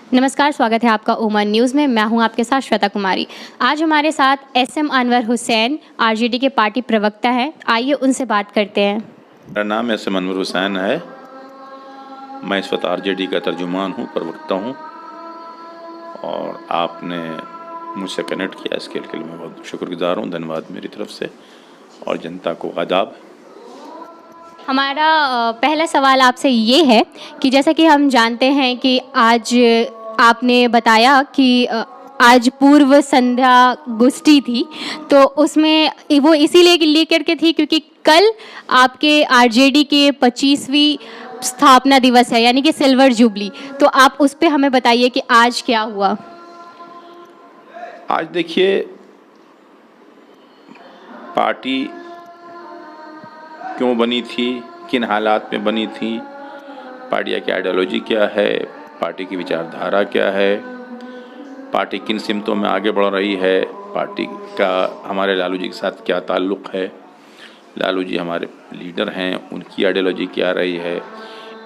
नमस्कार, स्वागत है आपका ओमान न्यूज़ में। मैं हूं आपके साथ श्वेता कुमारी। आज हमारे साथ एसएम अनवर हुसैन आरजेडी के पार्टी प्रवक्ता हैं। आइए उनसे बात करते हैं। मेरा नाम एसएम अनवर हुसैन है। मैं इस वक्त आरजेडी का तर्जुमान हूँ, प्रवक्ता हूँ, और आपने मुझसे कनेक्ट किया इसके लिए मैं बहुत शुक्रगुजार हूँ। धन्यवाद मेरी तरफ से, और जनता को आदाब। हमारा पहला सवाल आपसे ये है कि जैसा कि हम जानते हैं कि आज आपने बताया कि आज पूर्व संध्या गोष्ठी थी, तो उसमें वो इसीलिए लेकर के थी क्योंकि कल आपके आरजेडी के 25वीं स्थापना दिवस है, यानी कि सिल्वर जुबली। तो आप उस पर हमें बताइए कि आज क्या हुआ। आज देखिए, पार्टी क्यों बनी थी, किन हालात में बनी थी, पार्टी की आइडियोलॉजी क्या है, पार्टी की विचारधारा क्या है, पार्टी किन सिमतों में आगे बढ़ रही है, पार्टी का हमारे लालू जी के साथ क्या ताल्लुक़ है, लालू जी हमारे लीडर हैं, उनकी आइडियोलॉजी क्या रही है,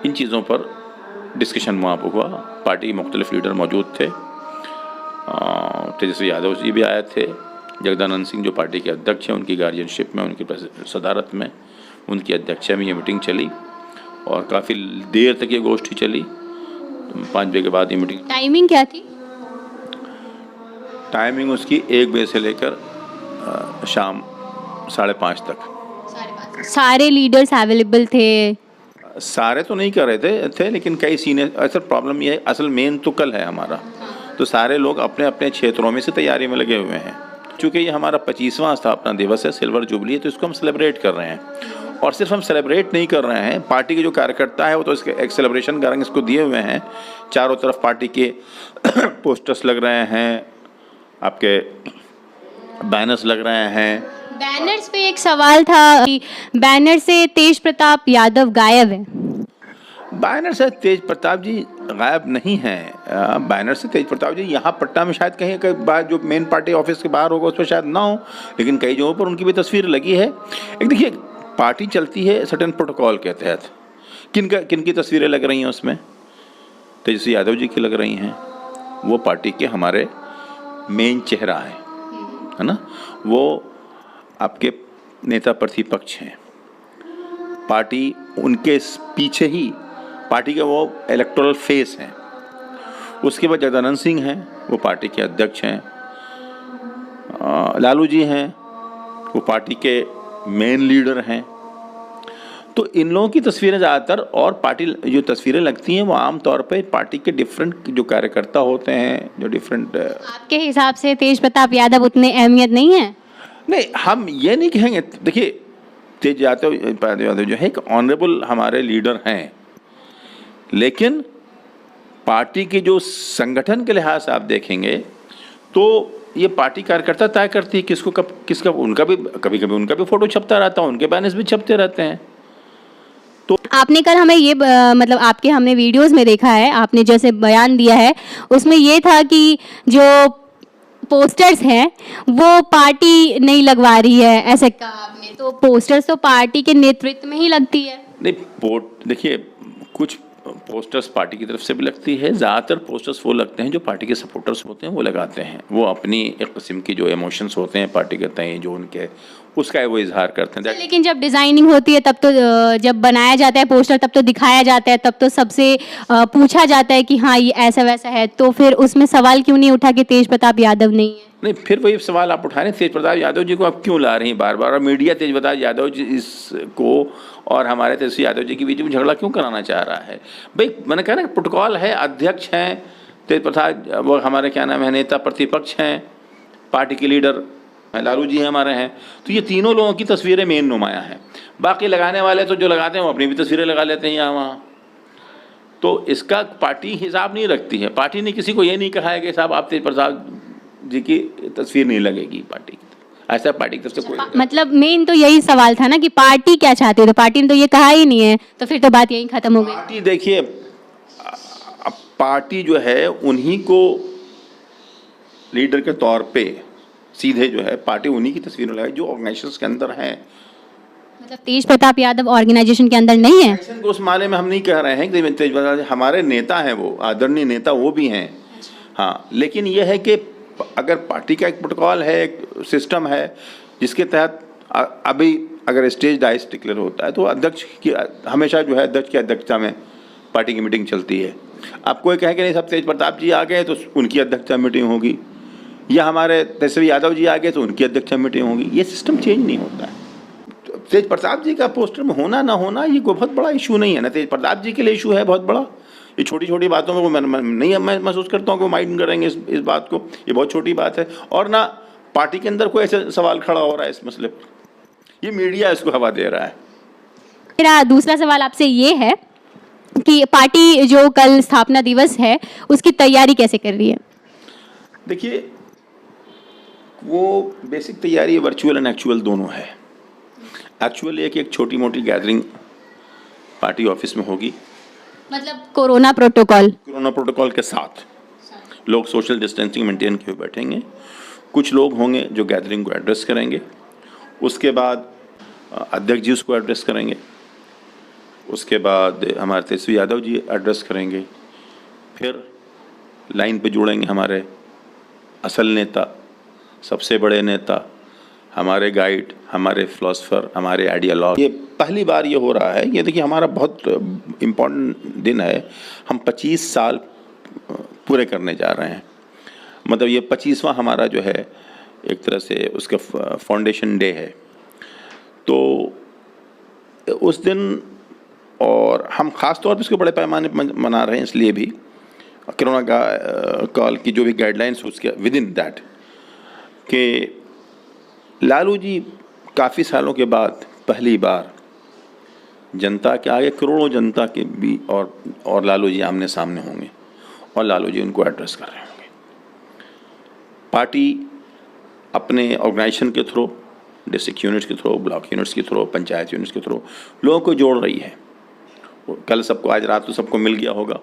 इन चीज़ों पर डिस्कशन वहाँ पर हुआ। पार्टी के मुख्तलिफ लीडर मौजूद थे। तेजस्वी यादव जी भी आए थे। जगदानंद सिंह जो पार्टी के अध्यक्ष हैं, उनकी गार्जियनशिप में, उनकी सदारत में, उनकी अध्यक्षता में ये मीटिंग चली और काफ़ी देर तक ये गोष्ठी चली। 5 बजे के बाद ये मीटिंग। टाइमिंग क्या थी? टाइमिंग उसकी 1 बजे से लेकर शाम 5:30 तक। सारे लीडर्स अवेलेबल थे? सारे तो नहीं कर रहे थे, लेकिन कई सीनियर। असल प्रॉब्लम ये है, असल मेन तो कल है हमारा, तो सारे लोग अपने अपने क्षेत्रों में से तैयारी में लगे हुए हैं। चूँकि ये हमारा 25वां स्थापना दिवस है, सिल्वर जुबली है, तो इसको हम सेलिब्रेट कर रहे हैं। और सिर्फ हम सेलिब्रेट नहीं कर रहे हैं, पार्टी के जो कार्यकर्ता है वो तो इसके एक सेलिब्रेशन का रंग इसको दिए हुए हैं। चारों तरफ पार्टी के पोस्टर्स लग रहे हैं, आपके बैनर्स लग रहे हैं। बैनर्स पे एक सवाल था कि बैनर से तेज प्रताप यादव गायब है। बैनर से तेज प्रताप जी गायब नहीं हैं। बैनर से तेज प्रताप जी यहाँ पटना में शायद कहीं कहीं बाहर, जो मेन पार्टी ऑफिस के बाहर होगा उस पर शायद ना हो, लेकिन कई जगहों पर उनकी भी तस्वीर लगी है। एक देखिए, पार्टी चलती है सर्टेन प्रोटोकॉल के तहत। किन की तस्वीरें लग रही हैं उसमें? तेजस्वी यादव जी की लग रही हैं। वो पार्टी के हमारे मेन चेहरा है ना, वो आपके नेता प्रतिपक्ष हैं। पार्टी उनके पीछे ही पार्टी के वो इलेक्टोरल फेस हैं। उसके बाद जगदानंद सिंह हैं, वो पार्टी के अध्यक्ष हैं। लालू जी हैं, वो पार्टी के मेन लीडर हैं। तो इन लोगों की तस्वीरें ज़्यादातर, और पार्टी जो तस्वीरें लगती हैं वो आम तौर पे पार्टी के डिफरेंट जो कार्यकर्ता होते हैं, जो डिफरेंट। आपके हिसाब से तेज प्रताप यादव उतने अहमियत नहीं है? नहीं, हम ये नहीं कहेंगे। देखिए, तेज यादव जो है एक ऑनरेबल हमारे लीडर हैं, लेकिन पार्टी के जो संगठन के लिहाज से आप देखेंगे तो ये पार्टी कार्यकर्ता तय करती है किसको कब किसका। उनका भी कभी कभी उनका भी फोटो छपता रहता है, उनके बैनर्स भी छपते रहते हैं। तो आपने कल हमें ये मतलब आपके हमने वीडियोस में देखा है, आपने जैसे बयान दिया है उसमें ये था कि जो पोस्टर्स हैं वो पार्टी नहीं लगवा रही है, ऐसे कहा आपने। तो पोस्टर्स तो पार्टी के नेतृत्व में ही लगती है। नहीं, देखिए, कुछ पोस्टर्स पार्टी की तरफ से भी लगती है। ज़्यादातर पोस्टर्स वो लगते हैं जो पार्टी के सपोर्टर्स होते हैं, वो लगाते हैं। वो अपनी एक किस्म की जो इमोशंस होते हैं पार्टी के तय, जो उनके उसका वो इजहार करते हैं। लेकिन जब डिजाइनिंग होती है तब तो, जब बनाया जाता है पोस्टर तब तो दिखाया जाता है, तब तो सबसे पूछा जाता है कि हाँ ये ऐसा वैसा है, तो फिर उसमें सवाल क्यों नहीं उठा कि तेज प्रताप यादव नहीं है? नहीं, फिर वही सवाल आप उठा रहे हैं, तेज प्रताप यादव जी को आप क्यों ला रही हैं बार बार, और मीडिया तेज प्रताप यादव जी इसको और हमारे तेजस्वी यादव जी के बीच में झगड़ा क्यों कराना चाह रहा है? भाई, मैंने कहा ना, प्रोटोकॉल है, अध्यक्ष हैं तेज प्रताप, वो हमारे क्या नाम है, नेता प्रतिपक्ष हैं, पार्टी के लीडर लालू जी हमारे हैं। तो ये तीनों लोगों की तस्वीरें मेन नुमाया हैं। बाकी लगाने वाले तो जो लगाते हैं वो अपनी भी तस्वीरें लगा लेते हैं यहाँ वहाँ। तो इसका पार्टी हिसाब नहीं रखती है। पार्टी ने किसी को ये नहीं कहा है कि साहब आप तेज प्रताप जी की तस्वीर नहीं लगेगी पार्टी की, ऐसा पार्टी की तरफ से कोई। मतलब मेन तो यही सवाल था ना कि पार्टी क्या चाहती है, तो पार्टी ने तो ये कहा ही नहीं है, तो फिर तो बात यही खत्म हो गई। पार्टी देखिए, पार्टी जो है उन्हीं को लीडर के तौर पे सीधे जो है पार्टी उन्हीं की तस्वीरें लगाई जो ऑर्गेनाइजेशंस के अंदर हैं, मतलब तेज प्रताप यादव ऑर्गेनाइजेशन के अंदर नहीं है? एक्शन को उस माले में हम नहीं कह रहे हैं कि तेज प्रताप हमारे नेता हैं, वो आदरणीय नेता वो भी हैं। हाँ, लेकिन ये है कि अगर पार्टी का एक प्रोटोकॉल है, एक सिस्टम है जिसके तहत अभी अगर स्टेज डाइस डिक्लेयर होता है तो अध्यक्ष की हमेशा जो है अध्यक्ष की अध्यक्षता में पार्टी की मीटिंग चलती है। अब कोई कहे कि नहीं सब तेज प्रताप जी आ गए तो उनकी अध्यक्षता मीटिंग होगी, या हमारे तेजस्वी यादव जी आ गए तो उनकी अध्यक्षता मीटिंग होगी। ये सिस्टम चेंज नहीं होता है। तेज प्रताप जी का पोस्टर में होना ना होना ये कोई बहुत बड़ा इशू नहीं है ना। तेज प्रताप जी के लिए इशू है बहुत बड़ा। ये छोटी छोटी बातों में वो नहीं मैं महसूस करता हूँ कि वो माइंड करेंगे इस बात को। ये बहुत छोटी बात है और ना पार्टी के अंदर कोई ऐसे सवाल खड़ा हो रहा है इस मसले पर। ये मीडिया इसको हवा दे रहा है। मेरा दूसरा सवाल आपसे ये है कि पार्टी जो कल स्थापना दिवस है उसकी तैयारी कैसे कर रही है? देखिए, वो बेसिक तैयारी वर्चुअल एंड एक्चुअल दोनों है। एक्चुअल एक छोटी मोटी गैदरिंग पार्टी ऑफिस में होगी, मतलब कोरोना प्रोटोकॉल के साथ लोग सोशल डिस्टेंसिंग मेंटेन किए बैठेंगे। कुछ लोग होंगे जो गैदरिंग को एड्रेस करेंगे, उसके बाद अध्यक्ष जी उसको एड्रेस करेंगे, उसके बाद हमारे तेजस्वी यादव जी एड्रेस करेंगे, फिर लाइन पे जुड़ेंगे हमारे असल नेता, सबसे बड़े नेता, हमारे गाइड, हमारे फिलोसफर, हमारे आइडियोलॉग। ये पहली बार ये हो रहा है। ये देखिए हमारा बहुत इम्पोर्टेंट दिन है। हम 25 साल पूरे करने जा रहे हैं। मतलब ये 25वां हमारा जो है एक तरह से उसका फाउंडेशन डे है। तो उस दिन और हम ख़ास तौर पे इसको बड़े पैमाने पर मना रहे हैं इसलिए भी कोरोना का कॉल की जो भी गाइडलाइंस उसके विद इन दैट कि लालू जी काफ़ी सालों के बाद पहली बार जनता के आगे, करोड़ों जनता के भी और लालू जी आमने सामने होंगे और लालू जी उनको एड्रेस कर रहे होंगे। पार्टी अपने ऑर्गेनाइजेशन के थ्रू, डिस्ट्रिक्ट यूनिट्स के थ्रू, ब्लॉक यूनिट्स के थ्रू, पंचायत यूनिट्स के थ्रू लोगों को जोड़ रही है। कल सबको, आज रात तो सबको मिल गया होगा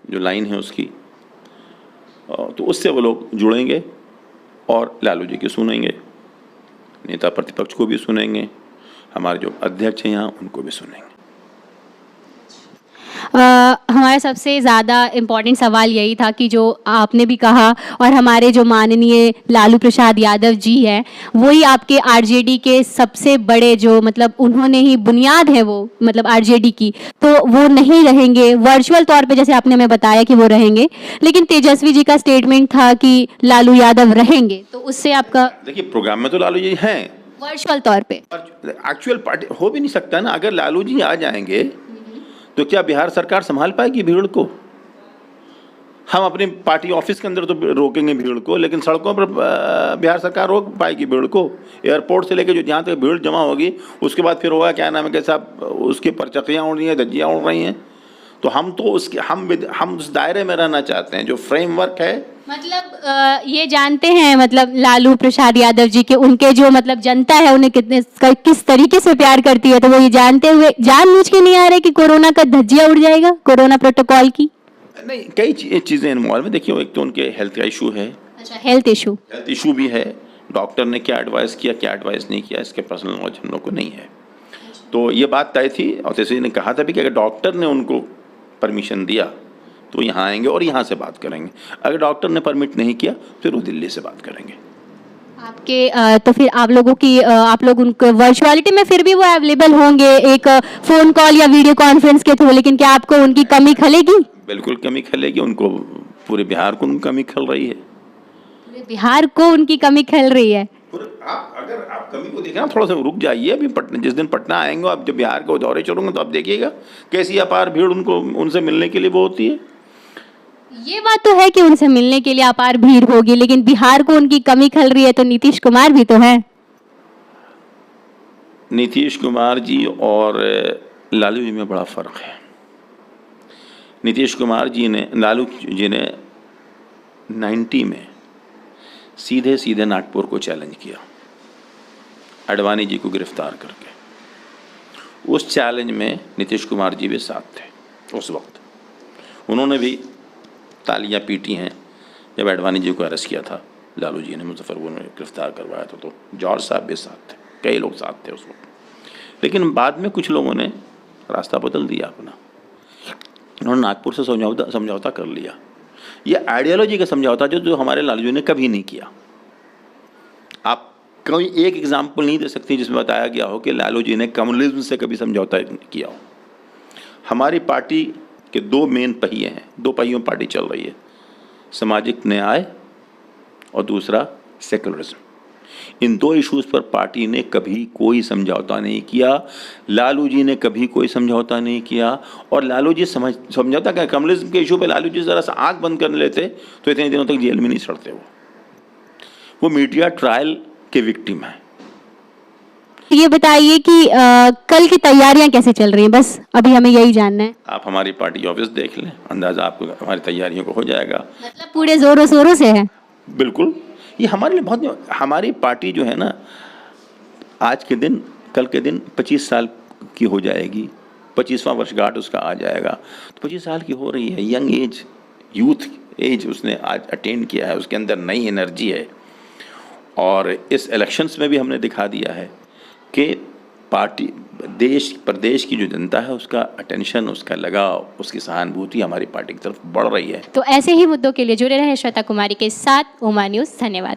जो लाइन है उसकी, तो उससे वो लोग जुड़ेंगे और लालू जी की सुनेंगे, नेता प्रतिपक्ष को भी सुनेंगे, हमारे जो अध्यक्ष हैं यहाँ उनको भी सुनेंगे। हमारा सबसे ज़्यादा इम्पॉर्टेंट सवाल यही था कि जो आपने भी कहा और हमारे जो माननीय लालू प्रसाद यादव जी हैं वही आपके आरजेडी के सबसे बड़े जो मतलब उन्होंने ही बुनियाद है वो मतलब आरजेडी की, तो वो नहीं रहेंगे वर्चुअल तौर पे जैसे आपने हमें बताया कि वो रहेंगे, लेकिन तेजस्वी जी का स्टेटमेंट था कि लालू यादव रहेंगे, तो उससे आपका? देखिए प्रोग्राम में तो लालू जी हैं वर्चुअल तौर पे, एक्चुअल पार्टी हो भी नहीं सकता ना। अगर लालू जी आ जाएंगे तो क्या बिहार सरकार संभाल पाएगी भीड़ को? हम अपनी पार्टी ऑफिस के अंदर तो रोकेंगे भीड़ को, लेकिन सड़कों पर बिहार सरकार रोक पाएगी भीड़ को? एयरपोर्ट से लेकर जो जहाँ तक भीड़ जमा होगी उसके बाद फिर होगा क्या नाम है कैसा उसकी परचकियाँ उड़ रही हैं, धज्जियाँ उड़ रही हैं। तो हम तो उसके हम उस दायरे में रहना चाहते हैं जो फ्रेमवर्क है। मतलब ये जानते हैं मतलब लालू प्रसाद यादव जी के उनके जो मतलब जनता है उन्हें किस तरीके से प्यार करती है, तो वो ये जानते हुए जानबूझ के नहीं आ रहे कि कोरोना का धज्जिया उड़ जाएगा कोरोना प्रोटोकॉल की? नहीं, कई चीज़ें इन्वॉल्व है। देखिए एक तो उनके हेल्थ का इशू है। अच्छा, हेल्थ इशू भी है। डॉक्टर ने क्या एडवाइस किया क्या एडवाइस नहीं किया इसके पर्सनल नॉलेज हम लोग को नहीं है। तो ये बात तय थी और तेजस्वी ने कहा था भी कि अगर डॉक्टर ने उनको परमिशन दिया तो यहाँ आएंगे और यहाँ से बात करेंगे। अगर डॉक्टर ने परमिट नहीं किया फिर वो दिल्ली से बात करेंगे। आपके तो फिर आप लोगों की आप लोग उनको वर्चुअलिटी में फिर भी वो अवेलेबल होंगे एक फ़ोन कॉल या वीडियो कॉन्फ्रेंस के थ्रू, लेकिन क्या आपको उनकी कमी खलेगी? बिल्कुल कमी खलेगी। उनको पूरे बिहार को उनकी कमी खल रही है। पूरे बिहार को उनकी कमी खल रही है। अगर आप कमी को देखना थोड़ा सा रुक जाइए। अभी जिस दिन पटना आएंगे आप जब बिहार के दौरे चलोगे तो आप देखिएगा कैसी अपार भीड़ उनको उनसे मिलने के लिए वो होती है। ये बात तो है कि उनसे मिलने के लिए अपार भीड़ होगी, लेकिन बिहार को उनकी कमी खल रही है तो नीतीश कुमार भी तो हैं। नीतीश कुमार जी और लालू जी में बड़ा फर्क है। नीतीश कुमार जी ने, लालू जी ने 90 में सीधे सीधे नागपुर को चैलेंज किया अडवाणी जी को गिरफ्तार करके। उस चैलेंज में नीतीश कुमार जी भी साथ थे। उस वक्त उन्होंने भी तालियां पीटी हैं जब अडवाणी जी को अरेस्ट किया था लालू जी ने, मुजफ्फरपुर में गिरफ्तार करवाया था। तो जॉर्ज साहब भी साथ थे, कई लोग साथ थे उस वक्त। लेकिन बाद में कुछ लोगों ने रास्ता बदल दिया अपना, उन्होंने नागपुर से समझौता कर लिया। ये आइडियोलॉजी का समझौता जो हमारे लालू जी ने कभी नहीं किया। आप कोई एक एग्जाम्पल नहीं दे सकती जिसमें बताया गया हो कि लालू जी ने कम्युनिज्म से कभी समझौता किया हो। हमारी पार्टी के दो मेन पहिए हैं, दो पहियों पार्टी चल रही है, सामाजिक न्याय और दूसरा सेकुलरिज्म। इन दो इश्यूज़ पर पार्टी ने कभी कोई समझौता नहीं किया, लालू जी ने कभी कोई समझौता नहीं किया। और लालू जी समझौता क्या, कम्युनिज्म के इशू पे लालू जी ज़रा सा आँख बंद कर लेते तो इतने दिनों तक जेल में नहीं सड़ते। वो मीडिया ट्रायल के विक्टिम हैं। ये बताइए कि कल की तैयारियां कैसे चल रही हैं, बस अभी हमें यही जानना है। आप हमारी पार्टी ऑफिस देख लें, अंदाज़ा आपको हमारी तैयारियों को हो जाएगा। मतलब पूरे जोरों शोरों से है। बिल्कुल, ये हमारे लिए बहुत, हमारी पार्टी जो है ना, आज के दिन कल के दिन 25 साल की हो जाएगी, 25वां वर्षगांठ उसका आ जाएगा। तो 25 साल की हो रही है, यंग एज, यूथ एज उसने आज अटेंड किया है, उसके अंदर नई एनर्जी है। और इस इलेक्शंस में भी हमने दिखा दिया है कि पार्टी, देश प्रदेश की जो जनता है उसका अटेंशन, उसका लगाव, उसकी सहानुभूति हमारी पार्टी की तरफ बढ़ रही है। तो ऐसे ही मुद्दों के लिए जुड़े रहे श्वेता कुमारी के साथ ओमा न्यूज़। धन्यवाद।